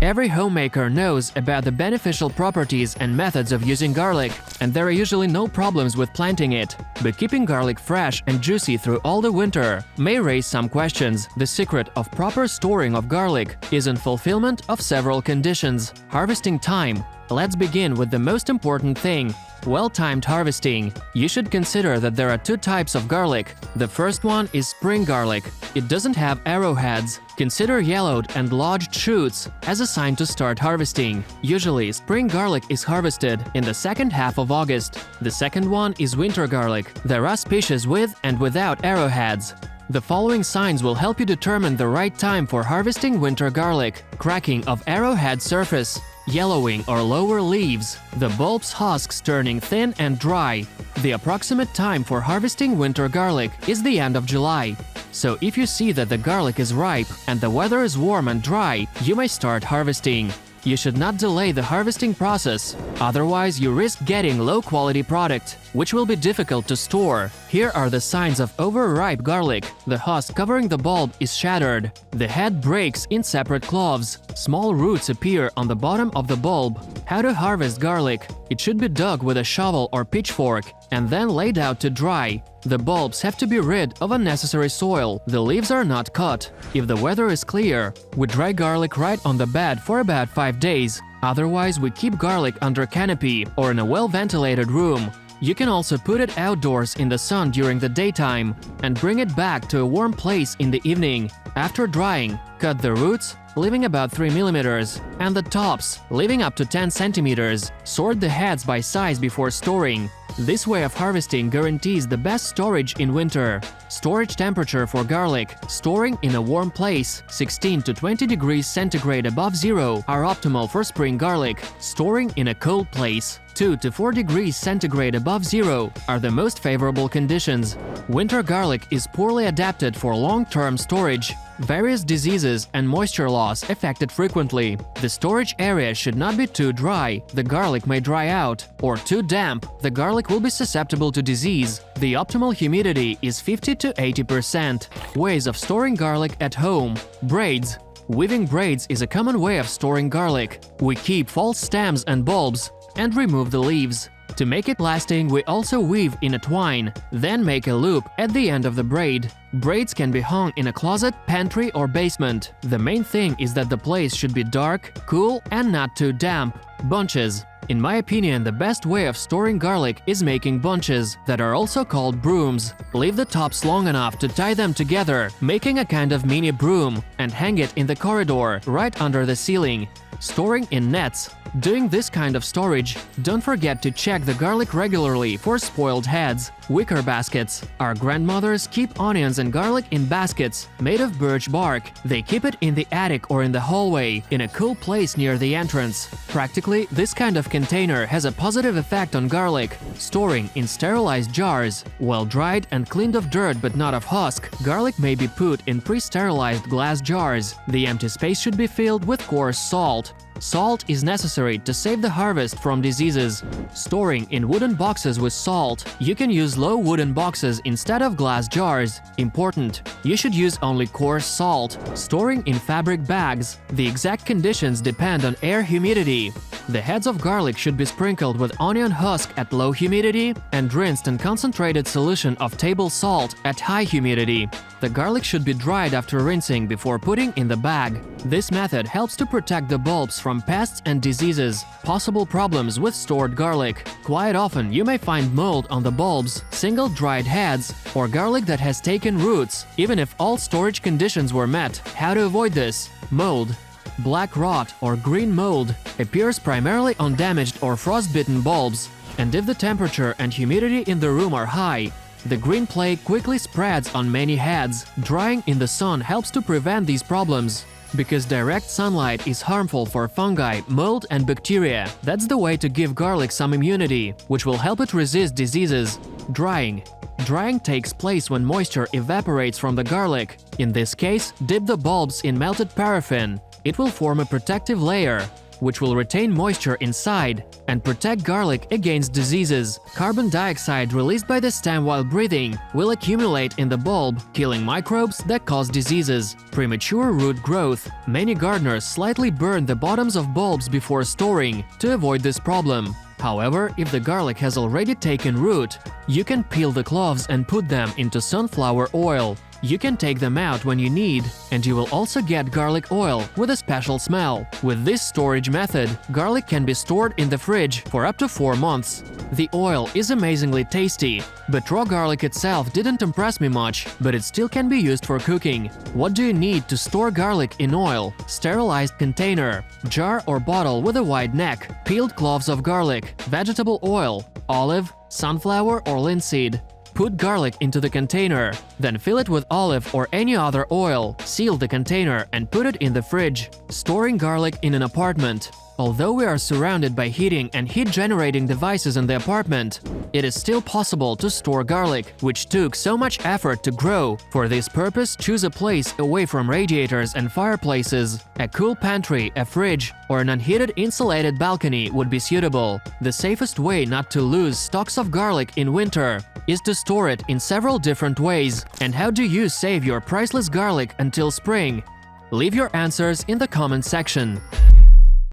Every homemaker knows about the beneficial properties and methods of using garlic, and there are usually no problems with planting it. But keeping garlic fresh and juicy through all the winter may raise some questions. The secret of proper storing of garlic is in fulfillment of several conditions. Harvesting time. Let's begin with the most important thing. Well-timed harvesting. You should consider that there are two types of garlic. The first one is spring garlic. It doesn't have arrowheads. Consider yellowed and lodged shoots as a sign to start harvesting. Usually, spring garlic is harvested in the second half of August. The second one is winter garlic. There are species with and without arrowheads. The following signs will help you determine the right time for harvesting winter garlic. Cracking of arrowhead surface. Yellowing or lower leaves, the bulb's husks turning thin and dry. The approximate time for harvesting winter garlic is the end of July. So if you see that the garlic is ripe and the weather is warm and dry, you may start harvesting. You should not delay the harvesting process, otherwise you risk getting low-quality product, which will be difficult to store. Here are the signs of overripe garlic. The husk covering the bulb is shattered. The head breaks in separate cloves. Small roots appear on the bottom of the bulb. How to harvest garlic? It should be dug with a shovel or pitchfork and then laid out to dry. The bulbs have to be rid of unnecessary soil. The leaves are not cut. If the weather is clear, we dry garlic right on the bed for about 5 days. Otherwise, we keep garlic under canopy or in a well-ventilated room. You can also put it outdoors in the sun during the daytime and bring it back to a warm place in the evening. After drying, cut the roots, leaving about 3 mm, and the tops, leaving up to 10 cm. Sort the heads by size before storing. This way of harvesting guarantees the best storage in winter. Storage temperature for garlic. Storing in a warm place, 16 to 20 degrees centigrade above zero, are optimal for spring garlic. Storing in a cold place, 2 to 4 degrees centigrade above zero, are the most favorable conditions. Winter garlic is poorly adapted for long-term storage. Various diseases and moisture loss affect it frequently. The storage area should not be too dry, the garlic may dry out, or too damp, the garlic will be susceptible to disease. The optimal humidity is 50 to 80%. Ways of storing garlic at home. Braids. Weaving braids is a common way of storing garlic. We keep false stems and bulbs and remove the leaves. To make it lasting, we also weave in a twine, then make a loop at the end of the braid. Braids can be hung in a closet, pantry, or basement. The main thing is that the place should be dark, cool, and not too damp. Bunches. In my opinion, the best way of storing garlic is making bunches, that are also called brooms. Leave the tops long enough to tie them together, making a kind of mini broom, and hang it in the corridor, right under the ceiling. Storing in nets. Doing this kind of storage, don't forget to check the garlic regularly for spoiled heads. Wicker baskets. Our grandmothers keep onions and garlic in baskets made of birch bark. They keep it in the attic or in the hallway, in a cool place near the entrance. Practically, this kind of container has a positive effect on garlic. Storing in sterilized jars. Well dried and cleaned of dirt but not of husk, garlic may be put in pre-sterilized glass jars. The empty space should be filled with coarse salt. Salt is necessary to save the harvest from diseases. Storing in wooden boxes with salt. You can use low wooden boxes instead of glass jars. Important: you should use only coarse salt. Storing in fabric bags. The exact conditions depend on air humidity. The heads of garlic should be sprinkled with onion husk at low humidity and rinsed in concentrated solution of table salt at high humidity. The garlic should be dried after rinsing before putting in the bag. This method helps to protect the bulbs from pests and diseases. Possible problems with stored garlic. Quite often you may find mold on the bulbs, single dried heads, or garlic that has taken roots, even if all storage conditions were met. How to avoid this? Mold. Black rot or green mold appears primarily on damaged or frostbitten bulbs, and if the temperature and humidity in the room are high, the green plague quickly spreads on many heads. Drying in the sun helps to prevent these problems. Because direct sunlight is harmful for fungi, mold, and bacteria, that's the way to give garlic some immunity, which will help it resist diseases. Drying. Drying takes place when moisture evaporates from the garlic. In this case, dip the bulbs in melted paraffin. It will form a protective layer. which will retain moisture inside and protect garlic against diseases. Carbon dioxide released by the stem while breathing will accumulate in the bulb, killing microbes that cause diseases. Premature root growth. Many gardeners slightly burn the bottoms of bulbs before storing to avoid this problem. However, if the garlic has already taken root, you can peel the cloves and put them into sunflower oil. You can take them out when you need, and you will also get garlic oil with a special smell. With this storage method, garlic can be stored in the fridge for up to 4 months. The oil is amazingly tasty, but raw garlic itself didn't impress me much, but it still can be used for cooking. What do you need to store garlic in oil? Sterilized container, jar or bottle with a wide neck, peeled cloves of garlic, vegetable oil, olive, sunflower or linseed. Put garlic into the container, then fill it with olive or any other oil, seal the container and put it in the fridge. Storing garlic in an apartment. Although we are surrounded by heating and heat-generating devices in the apartment, it is still possible to store garlic, which took so much effort to grow. For this purpose, choose a place away from radiators and fireplaces. A cool pantry, a fridge, or an unheated insulated balcony would be suitable. The safest way not to lose stocks of garlic in winter is to store it in several different ways. And how do you save your priceless garlic until spring? Leave your answers in the comment section.